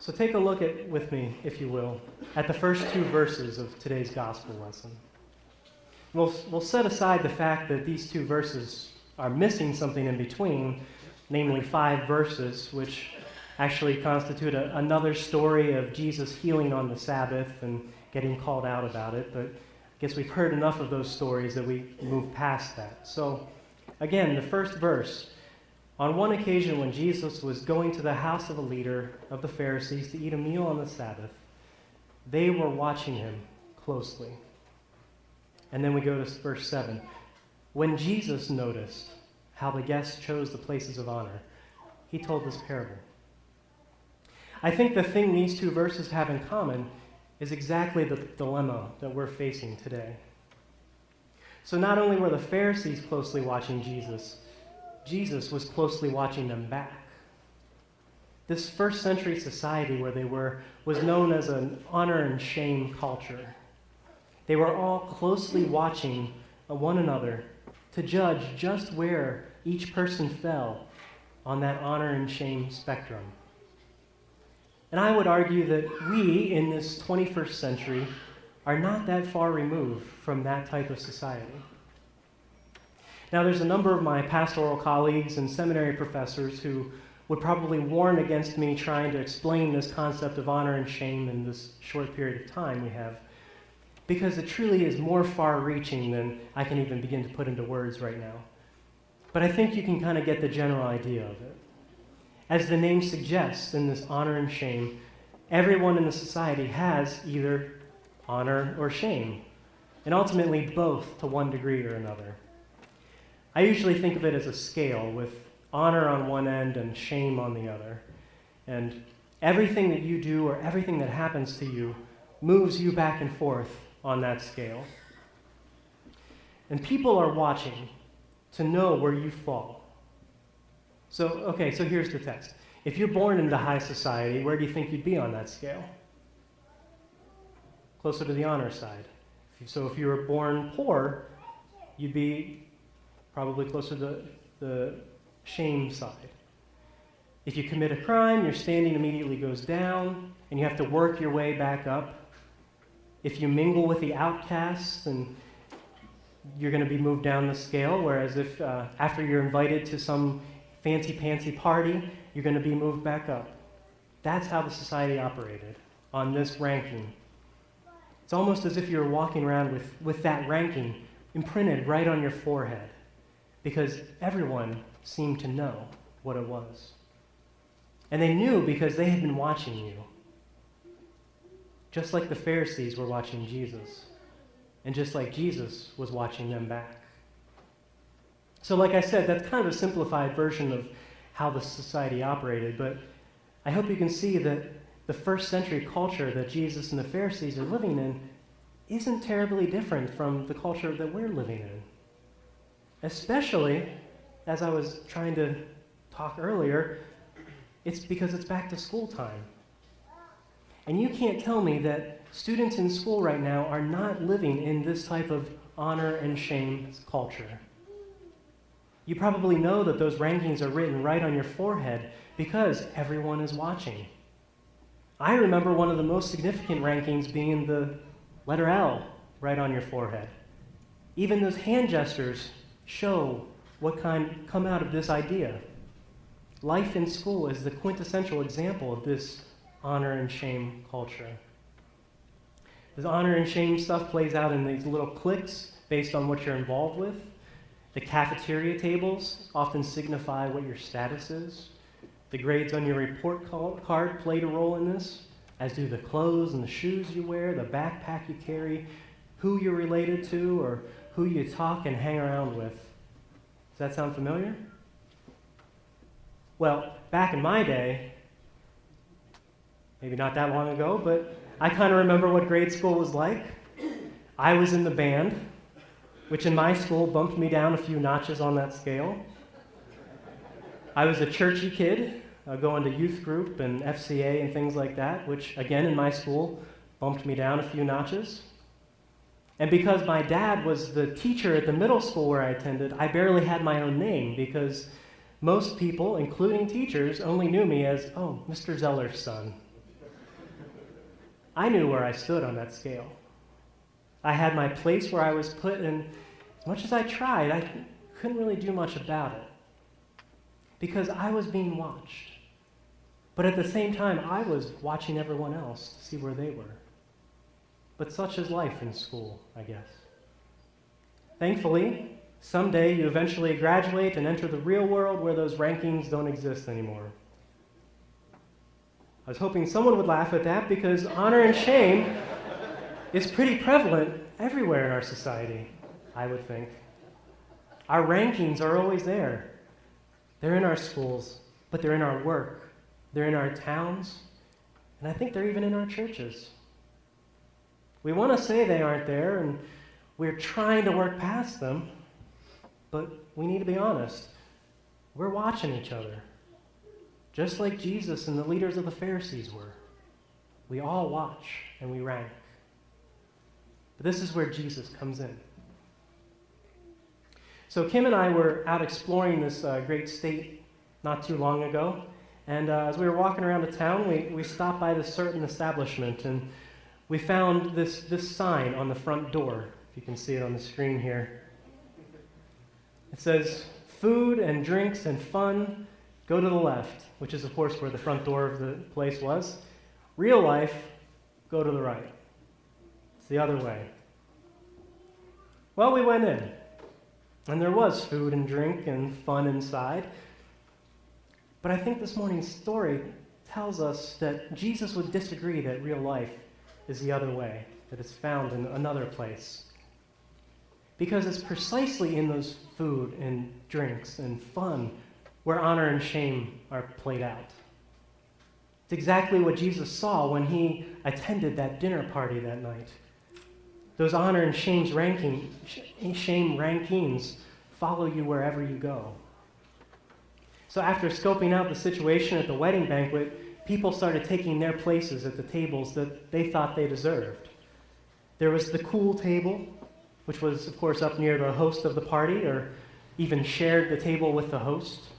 So take a look with me, if you will, at the first two verses of today's gospel lesson. We'll set aside the fact that these two verses are missing something in between, namely 5 verses, which actually constitute another story of Jesus healing on the Sabbath and getting called out about it. But I guess we've heard enough of those stories that we move past that. So again, the first verse. On one occasion when Jesus was going to the house of a leader of the Pharisees to eat a meal on the Sabbath, they were watching him closely. And then we go to verse 7. When Jesus noticed how the guests chose the places of honor, he told this parable. I think the thing these two verses have in common is exactly the dilemma that we're facing today. So not only were the Pharisees closely watching Jesus, Jesus was closely watching them back. This first century society where they were was known as an honor and shame culture. They were all closely watching one another to judge just where each person fell on that honor and shame spectrum. And I would argue that we, in this 21st century, are not that far removed from that type of society. Now, there's a number of my pastoral colleagues and seminary professors who would probably warn against me trying to explain this concept of honor and shame in this short period of time we have, because it truly is more far-reaching than I can even begin to put into words right now. But I think you can kind of get the general idea of it. As the name suggests, in this honor and shame, everyone in the society has either honor or shame, and ultimately both to one degree or another. I usually think of it as a scale with honor on one end and shame on the other. And everything that you do or everything that happens to you moves you back and forth on that scale. And people are watching to know where you fall. So here's the text. If you're born into high society, where do you think you'd be on that scale? Closer to the honor side. So if you were born poor, you'd be probably closer to the shame side. If you commit a crime, your standing immediately goes down, and you have to work your way back up. If you mingle with the outcasts, then you're going to be moved down the scale, whereas if after you're invited to some fancy-pantsy party, you're going to be moved back up. That's how the society operated on this ranking. It's almost as if you were walking around with that ranking imprinted right on your forehead, because everyone seemed to know what it was. And they knew because they had been watching you. Just like the Pharisees were watching Jesus. And just like Jesus was watching them back. So like I said, that's kind of a simplified version of how the society operated, but I hope you can see that the first century culture that Jesus and the Pharisees are living in isn't terribly different from the culture that we're living in. Especially, as I was trying to talk earlier, it's because it's back to school time. And you can't tell me that students in school right now are not living in this type of honor and shame culture. You probably know that those rankings are written right on your forehead because everyone is watching. I remember one of the most significant rankings being the letter L right on your forehead. Even those hand gestures show what kind come out of this idea. Life in school is the quintessential example of this honor and shame culture. The honor and shame stuff plays out in these little cliques based on what you're involved with. The cafeteria tables often signify what your status is. The grades on your report card played a role in this, as do the clothes and the shoes you wear, the backpack you carry, who you're related to, or who you talk and hang around with. Does that sound familiar? Well, back in my day, maybe not that long ago, but I kind of remember what grade school was like. I was in the band, which in my school bumped me down a few notches on that scale. I was a churchy kid, going to youth group and FCA and things like that, which again in my school bumped me down a few notches. And because my dad was the teacher at the middle school where I attended, I barely had my own name because most people, including teachers, only knew me as, oh, Mr. Zeller's son. I knew where I stood on that scale. I had my place where I was put, and as much as I tried, I couldn't really do much about it because I was being watched. But at the same time, I was watching everyone else to see where they were. But such is life in school, I guess. Thankfully, someday you eventually graduate and enter the real world where those rankings don't exist anymore. I was hoping someone would laugh at that because honor and shame is pretty prevalent everywhere in our society, I would think. Our rankings are always there. They're in our schools, but they're in our work. They're in our towns, and I think they're even in our churches. We want to say they aren't there, and we're trying to work past them, but we need to be honest. We're watching each other, just like Jesus and the leaders of the Pharisees were. We all watch and we rank. But this is where Jesus comes in. So Kim and I were out exploring this great state not too long ago, and as we were walking around the town, we stopped by this certain establishment, and we found this sign on the front door, if you can see it on the screen here. It says, "Food and drinks and fun, go to the left," which is, of course, where the front door of the place was. "Real life, go to the right." It's the other way. Well, we went in, and there was food and drink and fun inside. But I think this morning's story tells us that Jesus would disagree that real life is the other way, that it's found in another place. Because it's precisely in those food and drinks and fun where honor and shame are played out. It's exactly what Jesus saw when he attended that dinner party that night. Those honor and shame rankings follow you wherever you go. So after scoping out the situation at the wedding banquet, people started taking their places at the tables that they thought they deserved. There was the cool table, which was, of course, up near the host of the party, or even shared the table with the host.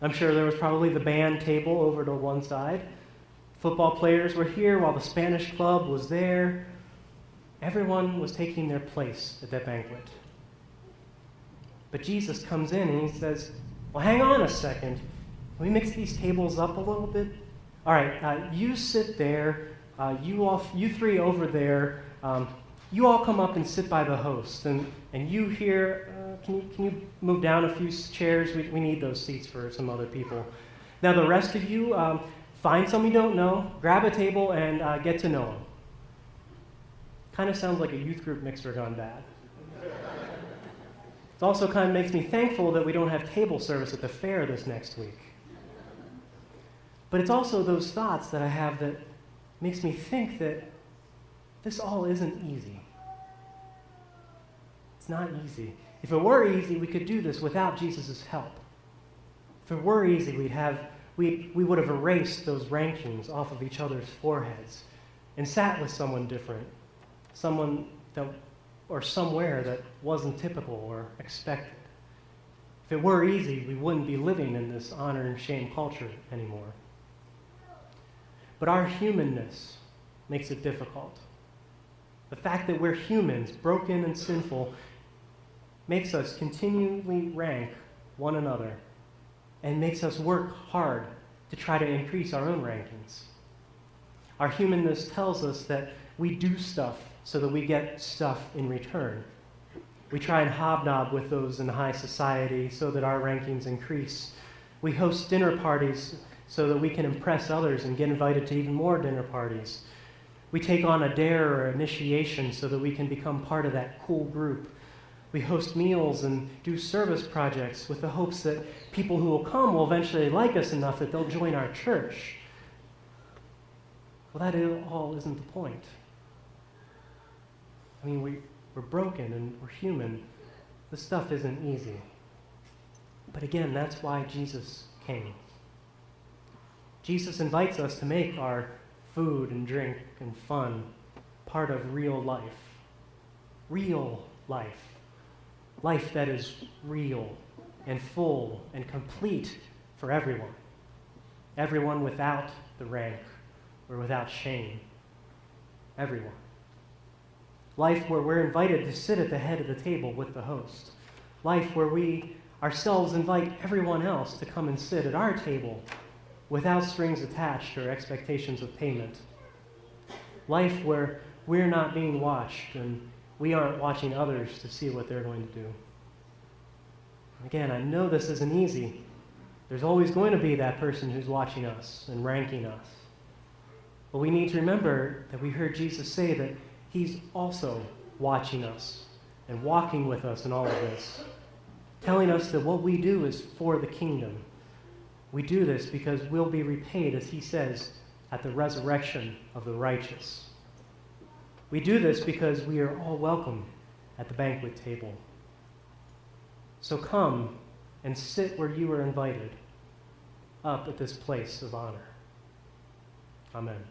I'm sure there was probably the band table over to one side. Football players were here while the Spanish club was there. Everyone was taking their place at that banquet. But Jesus comes in and he says, "Well, hang on a second. Can we mix these tables up a little bit? All right, you sit there. You three over there. You all come up and sit by the host. And you here, can you move down a few chairs? We need those seats for some other people. Now the rest of you, find someone you don't know, grab a table, and get to know them." Kind of sounds like a youth group mixer gone bad. It also kind of makes me thankful that we don't have table service at the fair this next week. But it's also those thoughts that I have that makes me think that this all isn't easy. It's not easy. If it were easy, we could do this without Jesus' help. If it were easy, we would have erased those rankings off of each other's foreheads and sat with someone different, someone that, or somewhere that wasn't typical or expected. If it were easy, we wouldn't be living in this honor and shame culture anymore. But our humanness makes it difficult. The fact that we're humans, broken and sinful, makes us continually rank one another and makes us work hard to try to increase our own rankings. Our humanness tells us that we do stuff so that we get stuff in return. We try and hobnob with those in high society so that our rankings increase. We host dinner parties so that we can impress others and get invited to even more dinner parties. We take on a dare or initiation so that we can become part of that cool group. We host meals and do service projects with the hopes that people who will come will eventually like us enough that they'll join our church. Well, that all isn't the point. I mean, we're broken and we're human. This stuff isn't easy. But again, that's why Jesus came. Jesus invites us to make our food and drink and fun part of real life. Real life. Life that is real and full and complete for everyone. Everyone without the rank or without shame. everyone. Life where we're invited to sit at the head of the table with the host. Life where we ourselves invite everyone else to come and sit at our table without strings attached or expectations of payment. Life where we're not being watched and we aren't watching others to see what they're going to do. Again, I know this isn't easy. There's always going to be that person who's watching us and ranking us. But we need to remember that we heard Jesus say that he's also watching us and walking with us in all of this, telling us that what we do is for the kingdom. We do this because we'll be repaid, as he says, at the resurrection of the righteous. We do this because we are all welcome at the banquet table. So come and sit where you are invited, up at this place of honor. Amen.